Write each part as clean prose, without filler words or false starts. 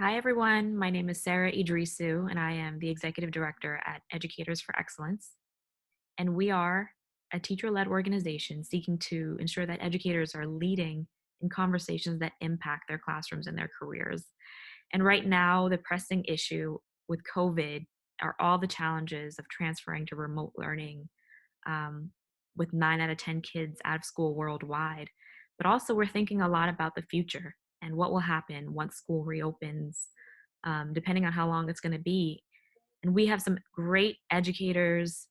Hi, everyone. My name is Sarah Iddrissu, and I am the Executive Director at Educators for Excellence. And we are a teacher led organization seeking to ensure that educators are leading in conversations that impact their classrooms and their careers. And right now, the pressing issue with COVID are all the challenges of transferring to remote learning, um, with 9 out of 10 kids out of school worldwide. But also, we're thinking a lot about the future and what will happen once school reopens, depending on how long it's going to be. And we have some great educators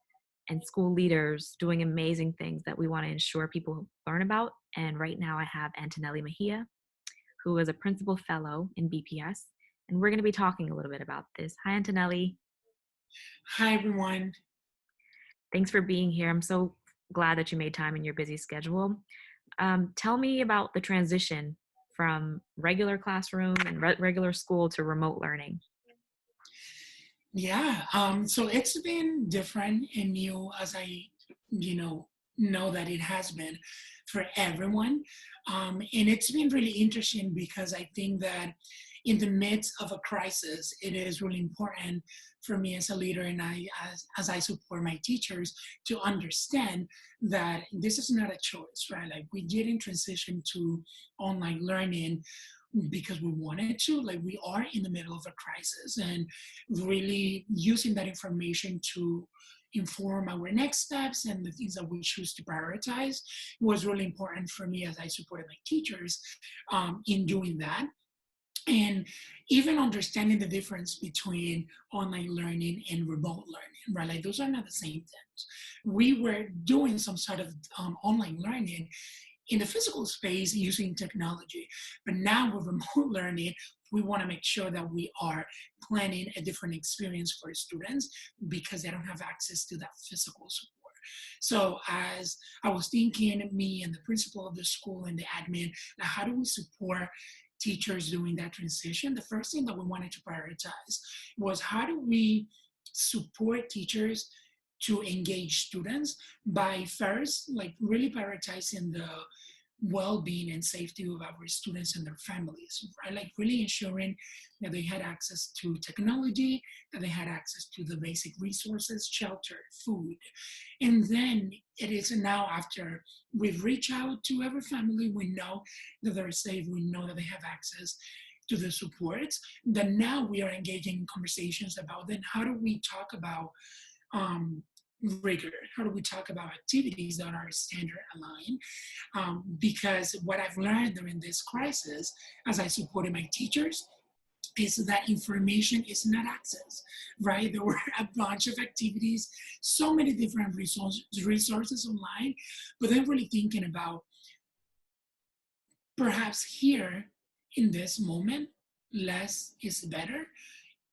and school leaders doing amazing things that we want to ensure people learn about. And right now, I have Antonelli Mejia, who is a principal fellow in BPS. And we're going to be talking a little bit about this. Hi, Antonelli. Hi, everyone. Thanks for being here. I'm so glad that you made time in your busy schedule. Tell me about the transition from regular classroom and regular school to remote learning. So it's been different and new as I know that it has been for everyone. And it's been really interesting because I think that in the midst of a crisis, it is really important for me as a leader and as I support my teachers to understand that this is not a choice, right? Like we didn't transition to online learning because we wanted to, like we are in the middle of a crisis and really using that information to inform our next steps and the things that we choose to prioritize was really important for me as I supported my teachers in doing that. And even understanding the difference between online learning and remote learning, right? Like those are not the same things. We were doing some sort of online learning in the physical space using technology. But now with remote learning, we want to make sure that we are planning a different experience for students because they don't have access to that physical support. So as I was thinking, me and the principal of the school and the admin, like how do we support teachers doing that transition? The first thing that we wanted to prioritize was how do we support teachers to engage students by first like really prioritizing the well-being and safety of our students and their families, right? Like really ensuring that they had access to technology, that they had access to the basic resources, shelter, food. And then it is now after we've reached out to every family, we know that they're safe, we know that they have access to the supports, that now we are engaging in conversations about then how do we talk about rigor? How do we talk about activities that are standard aligned? Because what I've learned during this crisis, as I supported my teachers, is that information is not access, right? There were a bunch of activities, so many different resources online, but then really thinking about perhaps here in this moment, less is better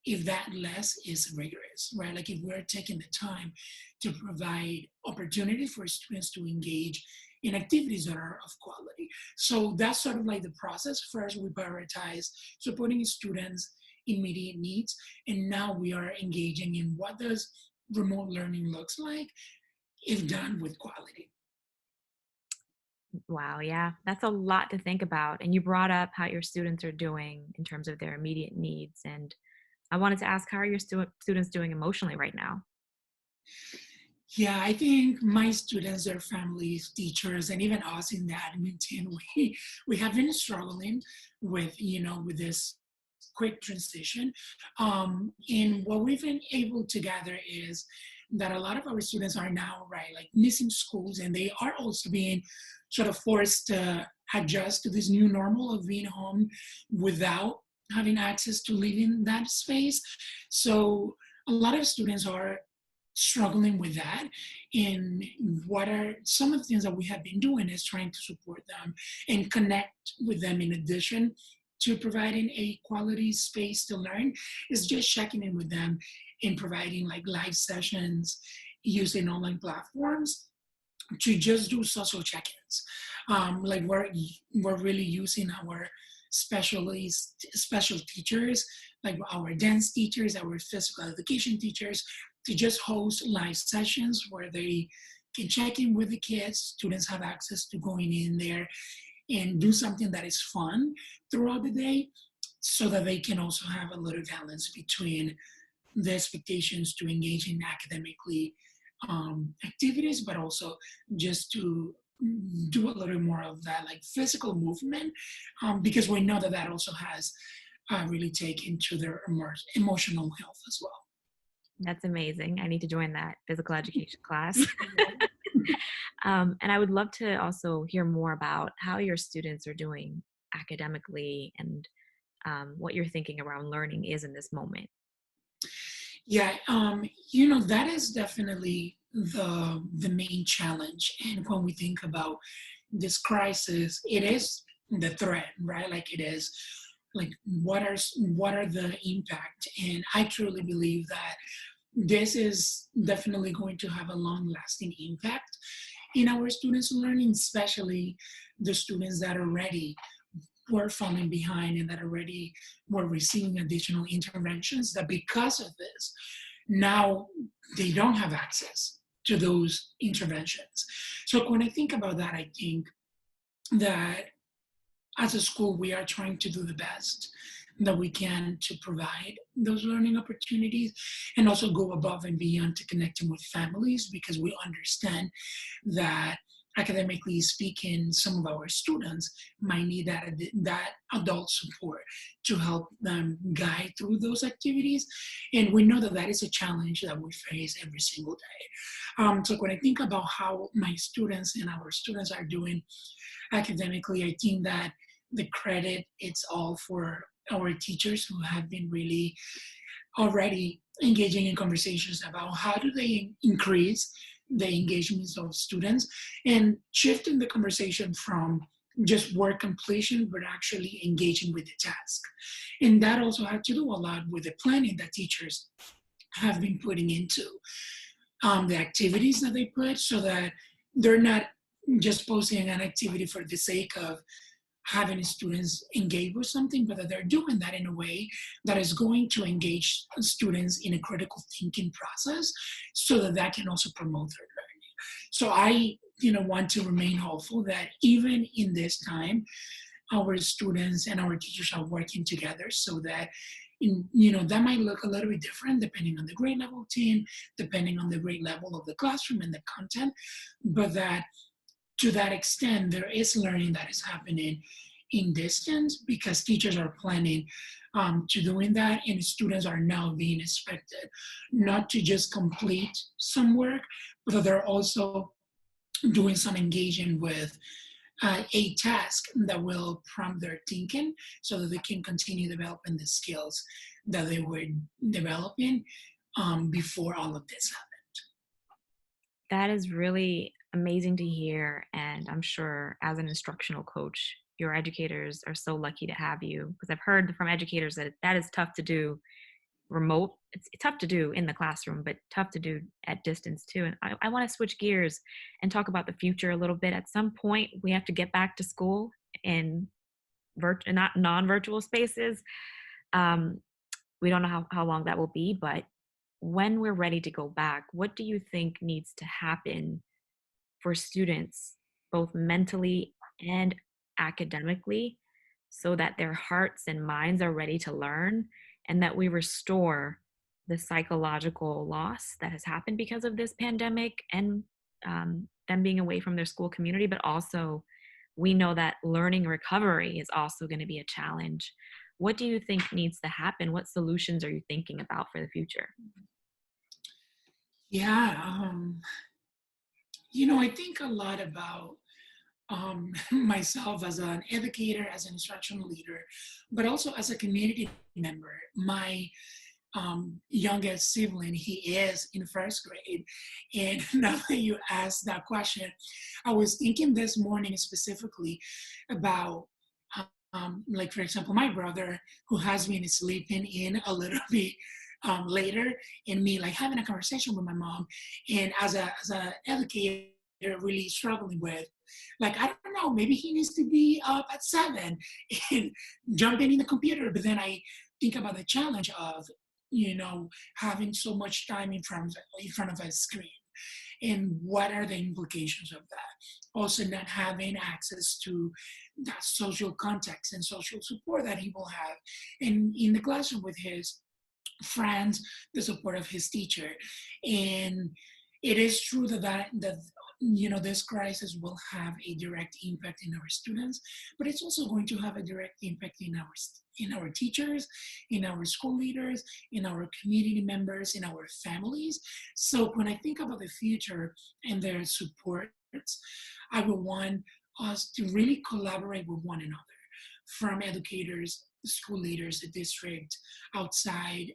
if that less is rigorous, right? Like if we're taking the time to provide opportunity for students to engage in activities that are of quality. So that's sort of like the process. First, we prioritize supporting students' immediate needs, and now we are engaging in what does remote learning looks like if done with quality. Wow, yeah, that's a lot to think about. And you brought up how your students are doing in terms of their immediate needs. And I wanted to ask, how are your students doing emotionally right now? Yeah, I think my students, their families, teachers, and even us in the admin team, we have been struggling with with this quick transition. And what we've been able to gather is that a lot of our students are now right like missing schools, and they are also being sort of forced to adjust to this new normal of being home without having access to living that space. So a lot of students are struggling with that. And what are some of the things that we have been doing is trying to support them and connect with them in addition to providing a quality space to learn is just checking in with them and providing like live sessions using online platforms to just do social check-ins. Like we're really using our special teachers, like our dance teachers, our physical education teachers, to just host live sessions where they can check in with the kids. Students have access to going in there and do something that is fun throughout the day. so that they can also have a little balance between the expectations to engage in academically activities, but also just to do a little more of that like physical movement, because we know that that also has really taken to their emotional health as well. That's amazing. I need to join that physical education class. And I would love to also hear more about how your students are doing academically and what you're thinking around learning is in this moment. Yeah, that is definitely the main challenge. And when we think about this crisis, it is the threat, right? Like it is like what are the impact? And I truly believe that this is definitely going to have a long lasting impact in our students learning, especially the students that are ready were falling behind and that already were receiving additional interventions that because of this, now they don't have access to those interventions. So when I think about that, I think that as a school, we are trying to do the best that we can to provide those learning opportunities and also go above and beyond to connecting with families because we understand that academically speaking, some of our students might need that adult support to help them guide through those activities. And we know that that is a challenge that we face every single day. So when I think about how my students and our students are doing academically, I think that the credit it's all for our teachers who have been really already engaging in conversations about how do they increase the engagements of students and shifting the conversation from just work completion but actually engaging with the task. And that also had to do a lot with the planning that teachers have been putting into the activities that they put so that they're not just posting an activity for the sake of having students engage with something, but that they're doing that in a way that is going to engage students in a critical thinking process so that that can also promote their learning. So I, want to remain hopeful that even in this time, our students and our teachers are working together so that that might look a little bit different depending on the grade level team, depending on the grade level of the classroom and the content, but that to that extent, there is learning that is happening in distance because teachers are planning to doing that and students are now being expected not to just complete some work, but that they're also doing some engaging with a task that will prompt their thinking so that they can continue developing the skills that they were developing before all of this happened. That is really amazing to hear. And I'm sure as an instructional coach, your educators are so lucky to have you because I've heard from educators that that is tough to do remote. It's tough to do in the classroom, but tough to do at distance too. And I want to switch gears and talk about the future a little bit. At some point, we have to get back to school in not non-virtual spaces. Um, we don't know how long that will be, but when we're ready to go back, what do you think needs to happen for students, both mentally and academically, so that their hearts and minds are ready to learn and that we restore the psychological loss that has happened because of this pandemic and them being away from their school community, but also we know that learning recovery is also going to be a challenge. What do you think needs to happen? What solutions are you thinking about for the future? Yeah, I think a lot about myself as an educator, as an instructional leader, but also as a community member. My youngest sibling, he is in first grade. And now that you asked that question, I was thinking this morning specifically about, like, for example, my brother who has been sleeping in a little bit later, and me like having a conversation with my mom, and as a educator, really struggling with, like, I don't know, maybe he needs to be up at 7 and jumping in the computer. But then I think about the challenge of, having so much time in front of a screen. and what are the implications of that. Also, not having access to that social context and social support that he will have in the classroom with his friends, the support of his teacher. And it is true that this crisis will have a direct impact in our students, but it's also going to have a direct impact in our teachers, in our school leaders, in our community members, in our families. So when I think about the future and their supports, I will want us to really collaborate with one another, from educators, school leaders, the district, outside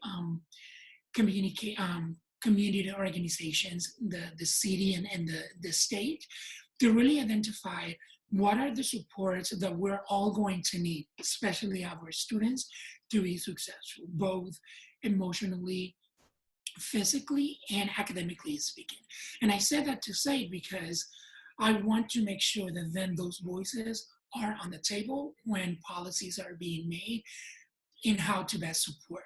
community organizations, the city and the state, to really identify what are the supports that we're all going to need, especially our students, to be successful, both emotionally, physically, and academically speaking. And I said that to say because I want to make sure that then those voices are on the table when policies are being made in how to best support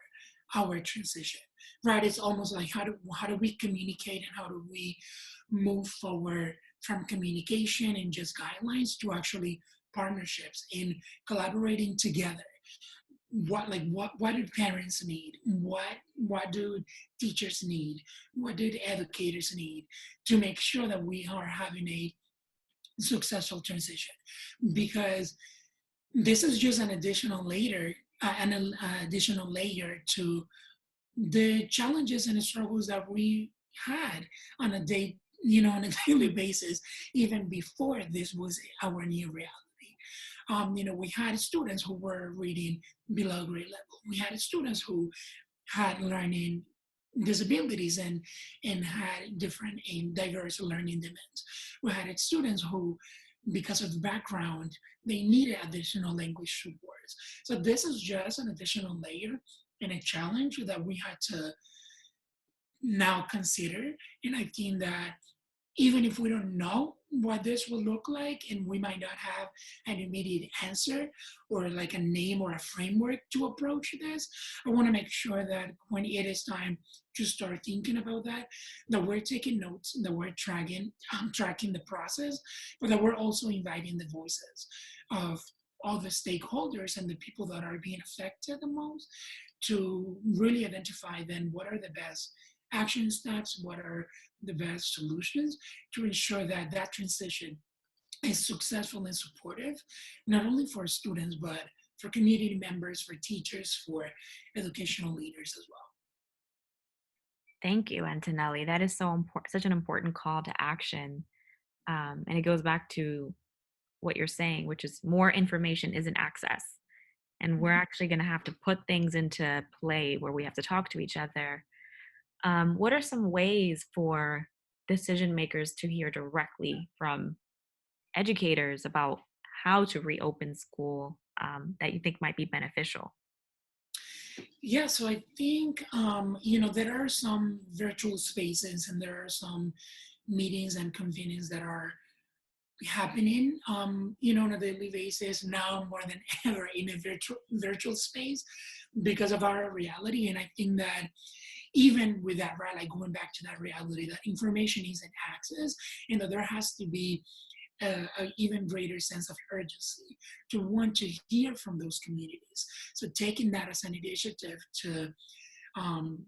our transition. Right? It's almost like how do we communicate and how do we move forward from communication and just guidelines to actually partnerships in collaborating together. What do parents need? What do teachers need? What do the educators need to make sure that we are having a successful transition? Because this is just an additional layer to the challenges and the struggles that we had on on a daily basis, even before this was our new reality. We had students who were reading below grade level. We had students who had learning disabilities and had different and diverse learning demands. We had students who, because of the background, they needed additional language supports. So this is just an additional layer and a challenge that we had to now consider. And I think that even if we don't know what this will look like and we might not have an immediate answer or like a name or a framework to approach this, I want to make sure that when it is time to start thinking about that, that we're taking notes, that we're tracking the process, but that we're also inviting the voices of all the stakeholders and the people that are being affected the most to really identify then what are the best action steps, what are the best solutions to ensure that that transition is successful and supportive, not only for students, but for community members, for teachers, for educational leaders as well. Thank you, Antonelli. That is so important, such an important call to action. And it goes back to what you're saying, which is more information isn't access. And we're actually going to have to put things into play where we have to talk to each other. What are some ways for decision makers to hear directly from educators about how to reopen school that you think might be beneficial? Yeah, so I think, there are some virtual spaces and there are some meetings and convenings that are happening, on a daily basis now more than ever in a virtual space because of our reality. And I think that even with that, right, like going back to that reality, that information isn't access, there has to be an even greater sense of urgency to want to hear from those communities. So taking that as an initiative to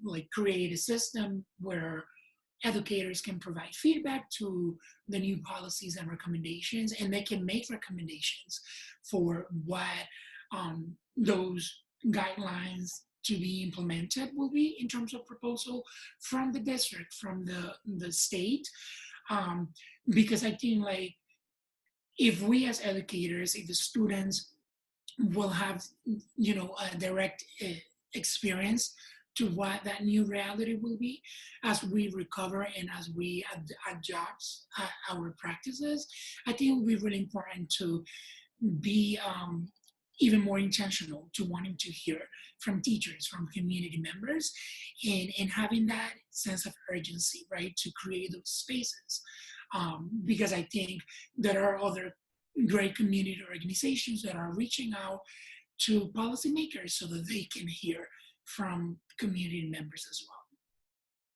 like create a system where educators can provide feedback to the new policies and recommendations, and they can make recommendations for what those guidelines to be implemented will be in terms of proposal from the district, from the state. Um, because I think like if we as educators, if the students will have, a direct experience to what that new reality will be as we recover and as we adjust our practices, I think it will be really important to be even more intentional to wanting to hear from teachers, from community members, and having that sense of urgency, right, to create those spaces. Because I think there are other great community organizations that are reaching out to policymakers so that they can hear from community members as